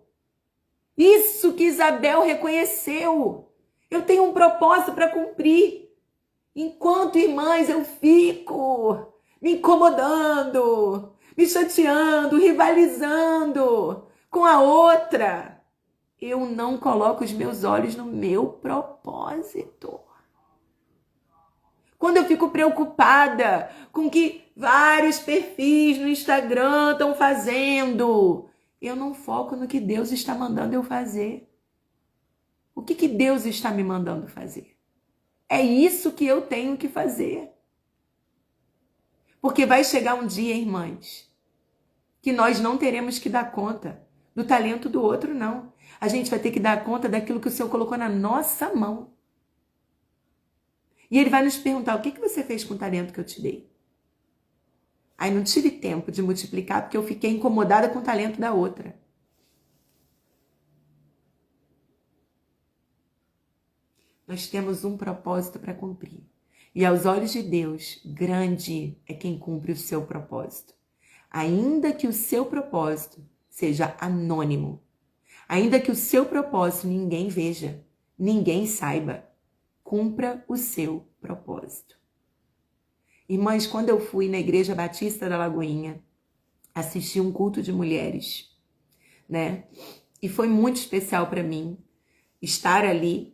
Speaker 1: Isso que Isabel reconheceu. Eu tenho um propósito para cumprir. Enquanto, irmãs, eu fico me incomodando, me chateando, rivalizando com a outra, eu não coloco os meus olhos no meu propósito. Quando eu fico preocupada com o que vários perfis no Instagram estão fazendo, eu não foco no que Deus está mandando eu fazer. O que Deus está me mandando fazer? É isso que eu tenho que fazer. Porque vai chegar um dia, irmãs, que nós não teremos que dar conta do talento do outro, não. A gente vai ter que dar conta daquilo que o Senhor colocou na nossa mão. E Ele vai nos perguntar, o que você fez com o talento que eu te dei? Aí não tive tempo de multiplicar, porque eu fiquei incomodada com o talento da outra. Nós temos um propósito para cumprir. E aos olhos de Deus, grande é quem cumpre o seu propósito. Ainda que o seu propósito seja anônimo. Ainda que o seu propósito ninguém veja, ninguém saiba. Cumpra o seu propósito. Irmãs, quando eu fui na Igreja Batista da Lagoinha, assisti um culto de mulheres, né? E foi muito especial para mim estar ali.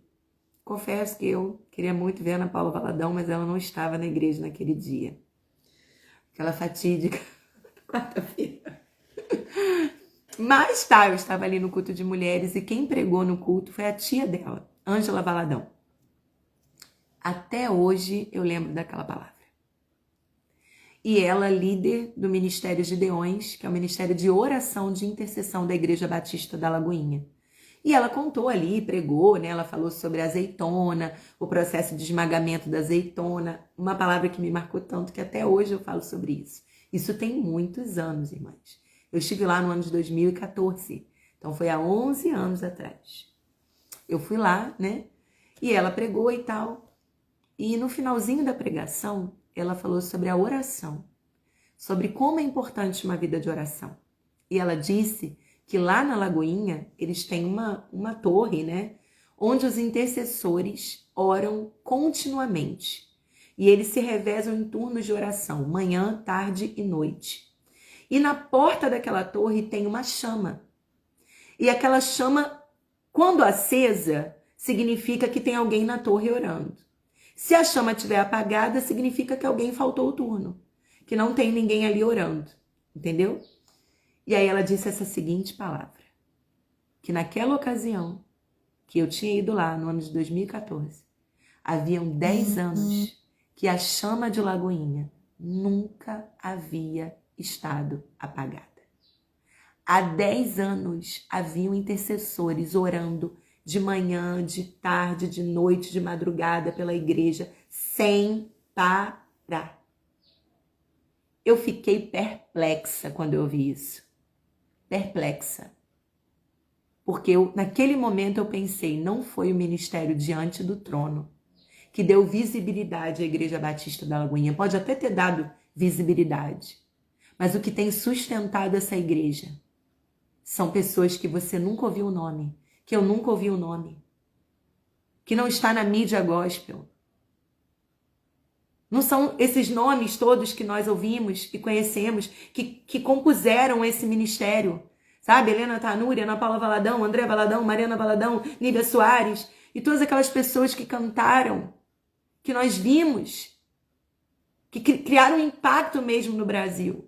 Speaker 1: Confesso que eu queria muito ver a Ana Paula Valadão, mas ela não estava na igreja naquele dia. Aquela fatídica quarta-feira. Mas eu estava ali no culto de mulheres e quem pregou no culto foi a tia dela, Ângela Valadão. Até hoje eu lembro daquela palavra. E ela é líder do Ministério Gideões, que é o Ministério de Oração de Intercessão da Igreja Batista da Lagoinha. E ela contou ali, pregou, né? Ela falou sobre a azeitona, o processo de esmagamento da azeitona, uma palavra que me marcou tanto que até hoje eu falo sobre isso. Isso tem muitos anos, irmãs. Eu estive lá no ano de 2014, então foi há 11 anos atrás. Eu fui lá, né? E ela pregou e tal. E no finalzinho da pregação, ela falou sobre a oração, sobre como é importante uma vida de oração. E ela disse que lá na Lagoinha, eles têm uma torre, né? Onde os intercessores oram continuamente. E eles se revezam em turnos de oração, manhã, tarde e noite. E na porta daquela torre tem uma chama. E aquela chama, quando acesa, significa que tem alguém na torre orando. Se a chama estiver apagada, significa que alguém faltou o turno, que não tem ninguém ali orando, entendeu? E aí ela disse essa seguinte palavra, que naquela ocasião que eu tinha ido lá, no ano de 2014, haviam 10 anos que a chama de Lagoinha nunca havia estado apagada. Há 10 anos haviam intercessores orando de manhã, de tarde, de noite, de madrugada pela igreja, sem parar. Eu fiquei perplexa quando eu vi isso. Perplexa. Porque naquele momento eu pensei, não foi o ministério diante do trono que deu visibilidade à Igreja Batista da Lagoinha. Pode até ter dado visibilidade, mas o que tem sustentado essa igreja são pessoas que você nunca ouviu o nome, que eu nunca ouvi o nome, que não está na mídia gospel. Não são esses nomes todos que nós ouvimos e conhecemos, que compuseram esse ministério. Sabe? Helena Tanuri, Ana Paula Valadão, André Valadão, Mariana Valadão, Nívia Soares e todas aquelas pessoas que cantaram, que nós vimos, que criaram um impacto mesmo no Brasil.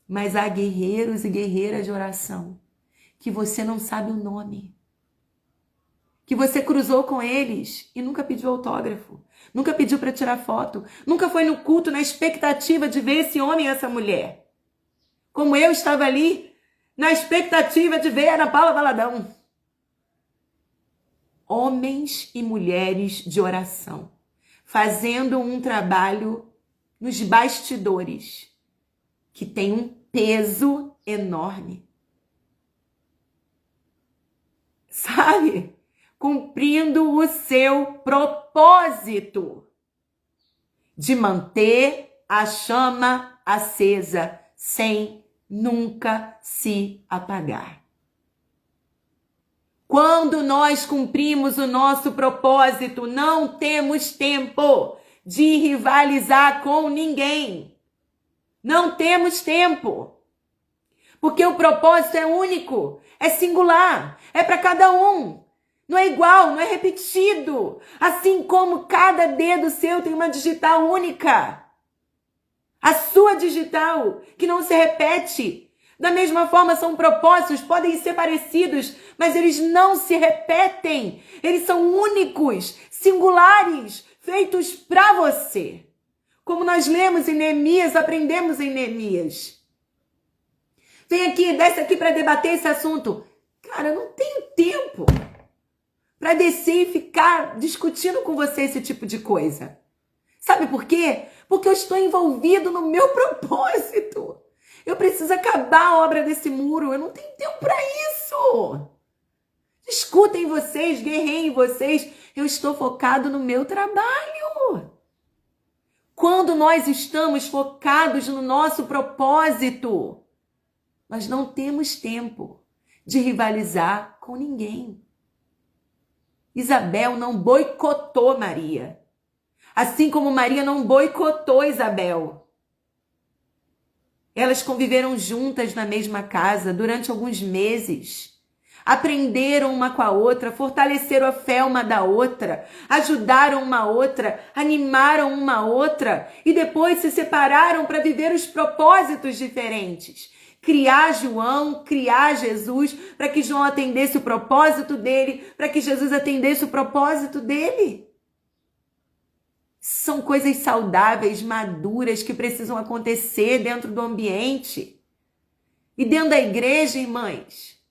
Speaker 1: Mas há guerreiros e guerreiras de oração que você não sabe o nome, que você cruzou com eles e nunca pediu autógrafo, nunca pediu para tirar foto, nunca foi no culto na expectativa de ver esse homem e essa mulher. Como eu estava ali, na expectativa de ver a Ana Paula Valadão. Homens e mulheres de oração, fazendo um trabalho nos bastidores, que tem um peso enorme. Sabe? Cumprindo o seu propósito de manter a chama acesa sem nunca se apagar. Quando nós cumprimos o nosso propósito, não temos tempo de rivalizar com ninguém. Não temos tempo. Porque o propósito é único, é singular, é para cada um. Não é igual, não é repetido. Assim como cada dedo seu tem uma digital única. A sua digital, que não se repete. Da mesma forma, são propósitos, podem ser parecidos, mas eles não se repetem. Eles são únicos, singulares, feitos para você. Como nós lemos em Neemias, aprendemos em Neemias. Vem aqui, desce aqui para debater esse assunto. Cara, eu não tenho tempo para descer e ficar discutindo com você esse tipo de coisa. Sabe por quê? Porque eu estou envolvido no meu propósito. Eu preciso acabar a obra desse muro. Eu não tenho tempo para isso. Discutem vocês, guerreiem vocês. Eu estou focado no meu trabalho. Quando nós estamos focados no nosso propósito, nós não temos tempo de rivalizar com ninguém. Isabel não boicotou Maria, assim como Maria não boicotou Isabel. Elas conviveram juntas na mesma casa durante alguns meses. Aprenderam uma com a outra, fortaleceram a fé uma da outra, ajudaram uma outra, animaram uma outra e depois se separaram para viver os propósitos diferentes. Criar João, criar Jesus, para que João atendesse o propósito dele, para que Jesus atendesse o propósito dele. São coisas saudáveis, maduras, que precisam acontecer dentro do ambiente. E dentro da igreja, irmãs,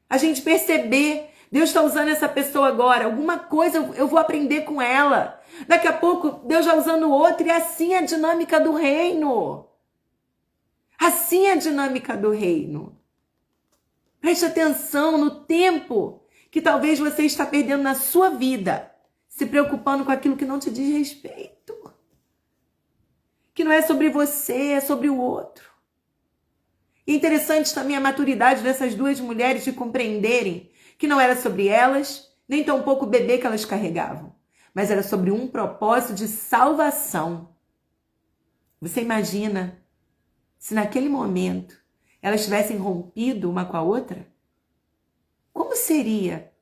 Speaker 1: a gente perceber, Deus está usando essa pessoa agora, alguma coisa eu vou aprender com ela. Daqui a pouco, Deus já usando outra, e assim é a dinâmica do reino. Assim é a dinâmica do reino. Preste atenção no tempo que talvez você está perdendo na sua vida, se preocupando com aquilo que não te diz respeito. Que não é sobre você, é sobre o outro. E interessante também a maturidade dessas duas mulheres de compreenderem que não era sobre elas, nem tampouco o bebê que elas carregavam, mas era sobre um propósito de salvação. Você imagina se naquele momento elas tivessem rompido uma com a outra? Como seria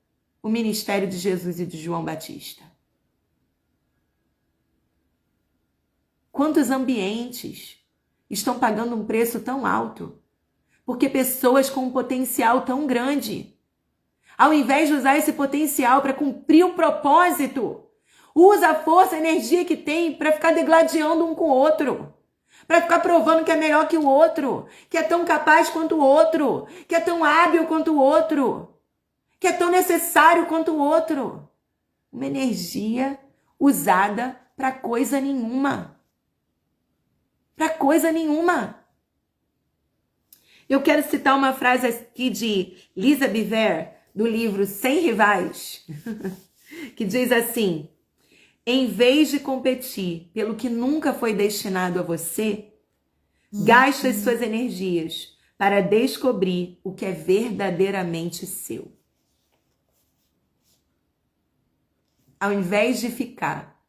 Speaker 1: o ministério de Jesus e de João Batista? Quantos ambientes estão pagando um preço tão alto? Porque pessoas com um potencial tão grande, ao invés de usar esse potencial para cumprir o propósito, usa a força, a energia que tem para ficar degladiando um com o outro, para ficar provando que é melhor que o outro, que é tão capaz quanto o outro, que é tão hábil quanto o outro, que é tão necessário quanto o outro. Uma energia usada para coisa nenhuma. Para coisa nenhuma. Eu quero citar uma frase aqui de Lisa Biver, do livro Sem Rivais, que diz assim: em vez de competir pelo que nunca foi destinado a você, gaste as suas energias para descobrir o que é verdadeiramente seu. Ao invés de ficar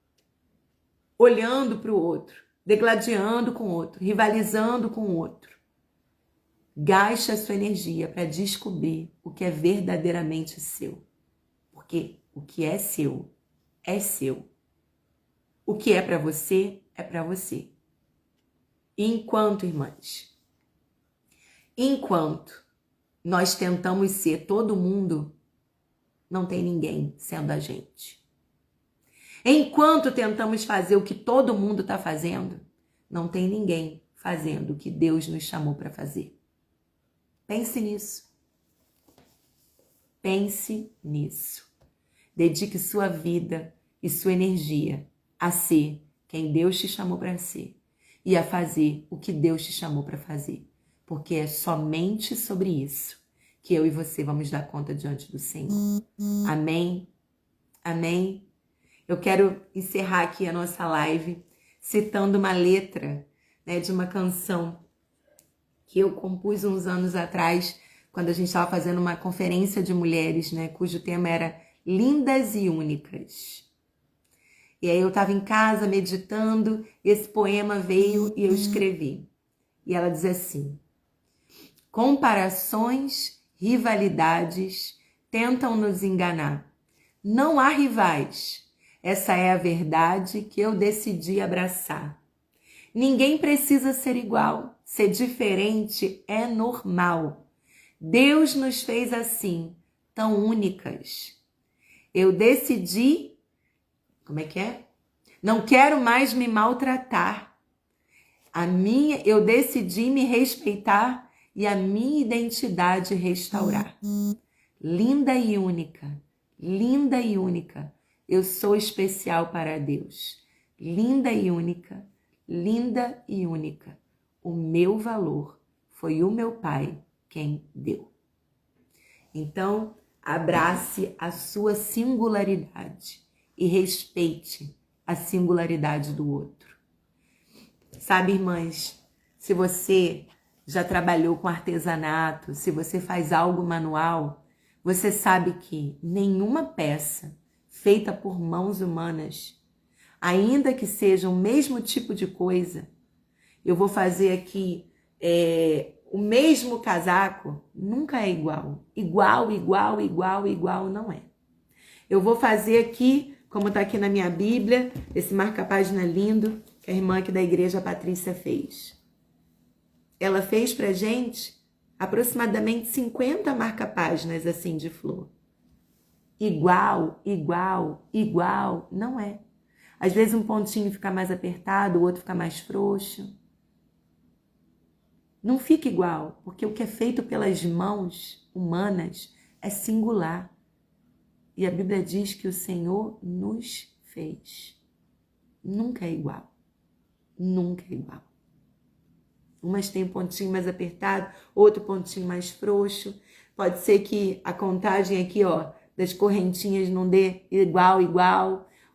Speaker 1: olhando para o outro, degladiando com o outro, rivalizando com o outro, gaste a sua energia para descobrir o que é verdadeiramente seu. Porque o que é seu, é seu. O que é para você, é para você. E enquanto, irmãs, enquanto nós tentamos ser todo mundo, não tem ninguém sendo a gente. Enquanto tentamos fazer o que todo mundo está fazendo, não tem ninguém fazendo o que Deus nos chamou para fazer. Pense nisso. Pense nisso. Dedique sua vida e sua energia a ser quem Deus te chamou para ser e a fazer o que Deus te chamou para fazer. Porque é somente sobre isso que eu e você vamos dar conta diante do Senhor. Amém? Amém? Eu quero encerrar aqui a nossa live citando uma letra, né, de uma canção que eu compus uns anos atrás, quando a gente estava fazendo uma conferência de mulheres, né, cujo tema era Lindas e Únicas. E aí eu estava em casa meditando, esse poema veio e eu escrevi. E ela diz assim: comparações, rivalidades tentam nos enganar. Não há rivais. Essa é a verdade que eu decidi abraçar. Ninguém precisa ser igual. Ser diferente é normal. Deus nos fez assim, tão únicas. Eu decidi... Como é que é? Não quero mais me maltratar. Eu decidi me respeitar e a minha identidade restaurar. Linda e única. Linda e única. Eu sou especial para Deus. Linda e única. Linda e única. O meu valor foi o meu Pai quem deu. Então, abrace a sua singularidade e respeite a singularidade do outro. Sabe, irmãs, se você já trabalhou com artesanato, se você faz algo manual, você sabe que nenhuma peça feita por mãos humanas, ainda que seja o mesmo tipo de coisa, eu vou fazer aqui o mesmo casaco, nunca é igual. Igual não é. Eu vou fazer aqui, como está aqui na minha Bíblia, esse marca-página lindo que a irmã aqui da igreja, a Patrícia, fez. Ela fez pra gente aproximadamente 50 marca-páginas assim de flor. Igual, não é. Às vezes um pontinho fica mais apertado, o outro fica mais frouxo. Não fica igual, porque o que é feito pelas mãos humanas é singular. E a Bíblia diz que o Senhor nos fez. Nunca é igual. Nunca é igual. Umas tem um pontinho mais apertado, outro pontinho mais frouxo. Pode ser que a contagem aqui, ó, das correntinhas não dê igual,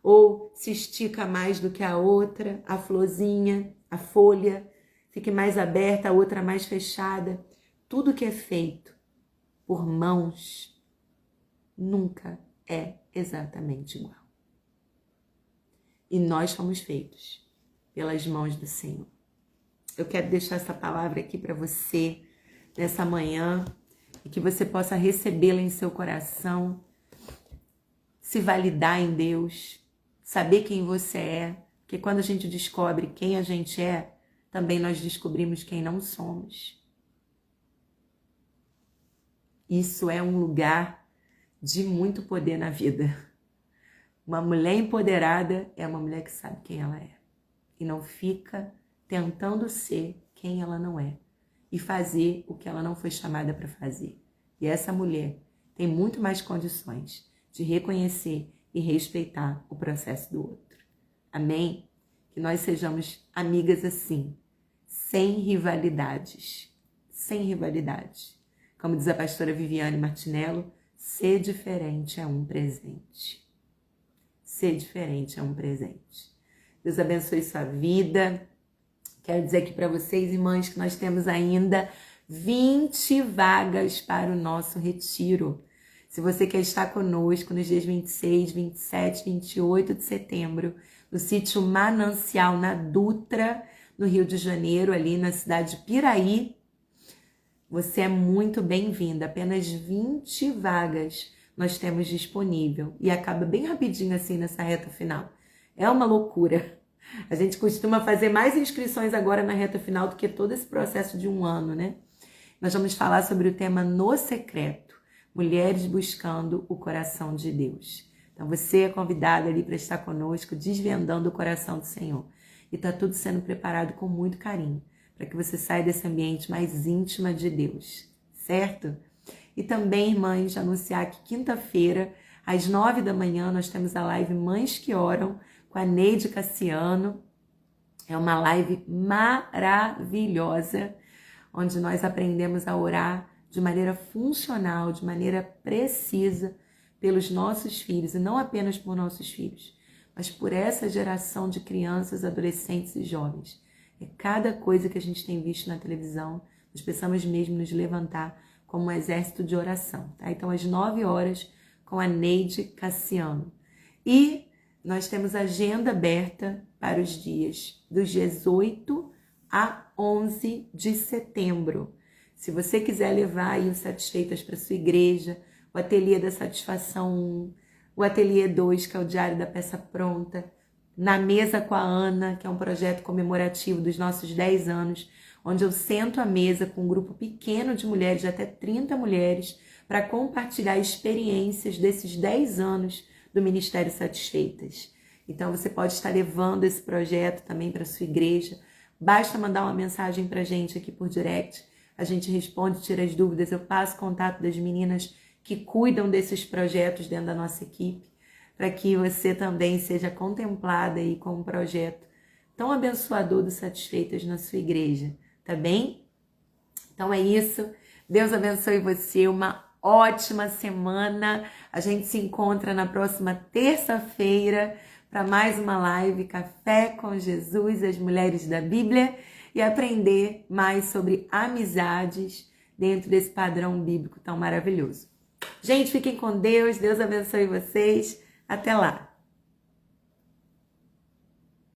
Speaker 1: ou se estica mais do que a outra, a florzinha, a folha, fique mais aberta, a outra mais fechada. Tudo que é feito por mãos nunca é exatamente igual. E nós fomos feitos pelas mãos do Senhor. Eu quero deixar essa palavra aqui para você nessa manhã e que você possa recebê-la em seu coração, se validar em Deus, saber quem você é, porque quando a gente descobre quem a gente é, também nós descobrimos quem não somos. Isso é um lugar de muito poder na vida. Uma mulher empoderada é uma mulher que sabe quem ela é e não fica tentando ser quem ela não é e fazer o que ela não foi chamada para fazer. E essa mulher tem muito mais condições de reconhecer e respeitar o processo do outro. Amém? Que nós sejamos amigas assim, sem rivalidades. Sem rivalidades. Como diz a pastora Viviane Martinello, ser diferente é um presente. Ser diferente é um presente. Deus abençoe sua vida. Quero dizer aqui para vocês, irmãs, que nós temos ainda 20 vagas para o nosso retiro. Se você quer estar conosco nos dias 26, 27, 28 de setembro, no sítio Manancial, na Dutra, no Rio de Janeiro, ali na cidade de Piraí, você é muito bem-vinda. Apenas 20 vagas nós temos disponível. E acaba bem rapidinho assim nessa reta final. É uma loucura. A gente costuma fazer mais inscrições agora na reta final do que todo esse processo de um ano, né? Nós vamos falar sobre o tema No Secreto. Mulheres buscando o coração de Deus. Então você é convidado ali para estar conosco, desvendando o coração do Senhor. E está tudo sendo preparado com muito carinho, para que você saia desse ambiente mais íntima de Deus, certo? E também, irmãs, anunciar que quinta-feira, às 9 da manhã, nós temos a live Mães que Oram, com a Neide Cassiano. É uma live maravilhosa, onde nós aprendemos a orar de maneira funcional, de maneira precisa, pelos nossos filhos, e não apenas por nossos filhos, mas por essa geração de crianças, adolescentes e jovens. É cada coisa que a gente tem visto na televisão, nós precisamos mesmo nos levantar como um exército de oração, tá? Então, às 9 horas, com a Neide Cassiano. E nós temos agenda aberta para os dias dos 18 a 11 de setembro. Se você quiser levar aí o Satisfeitas para sua igreja, o Ateliê da Satisfação 1, o Ateliê 2, que é o Diário da Peça Pronta, Na Mesa com a Ana, que é um projeto comemorativo dos nossos 10 anos, onde eu sento à mesa com um grupo pequeno de mulheres, de até 30 mulheres, para compartilhar experiências desses 10 anos do Ministério Satisfeitas. Então você pode estar levando esse projeto também para sua igreja. Basta mandar uma mensagem para a gente aqui por direct, a gente responde, tira as dúvidas, eu passo contato das meninas que cuidam desses projetos dentro da nossa equipe, para que você também seja contemplada aí com um projeto tão abençoador do Satisfeitas na sua igreja, tá bem? Então é isso, Deus abençoe você, uma ótima semana, a gente se encontra na próxima terça-feira para mais uma live Café com Jesus, as mulheres da Bíblia, e aprender mais sobre amizades dentro desse padrão bíblico tão maravilhoso. Gente, fiquem com Deus, Deus abençoe vocês, até lá!